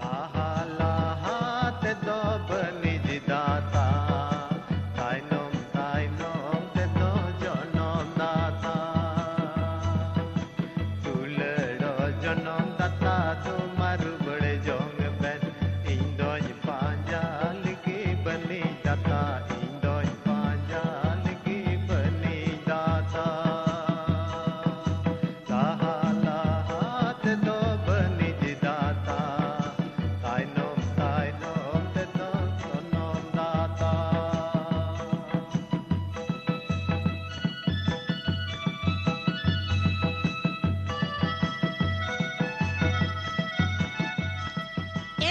लाहा लाहा ते दो बनिज दाता तायनम तायनम ते दो जनम दाता दुलड़ो जनम दाता तुम्हार बड़े जोंग बेन इंदोज पांजाल की बनी दाता इंदोज पांजाल की बनी दाता लाहा लाहा ते दो बनिज दाता तायनम तायनम ते दो जनम दाता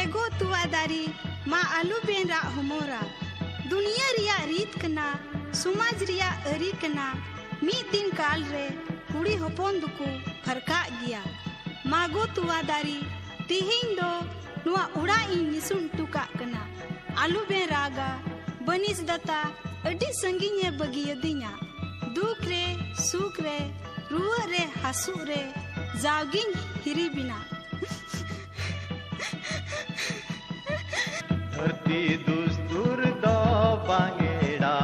एगो तुआदारी मा आलू बेनरा हमोरा दुनिया रिया रीत कना समाज रिया अरी कना मी दिन काल रे कुड़ी हपन दुकु फरका गिया मागो तुआदारी तिहिन दो नुआ उड़ा इन निसुन टुका कना आलू बेनरागा बनिस दता अडी संगिने बगियदिnya दुख रे सुख रे रुआ रे हसु रे जागिन हिरी बिना धरती दुस्तूर दो बांगेड़ा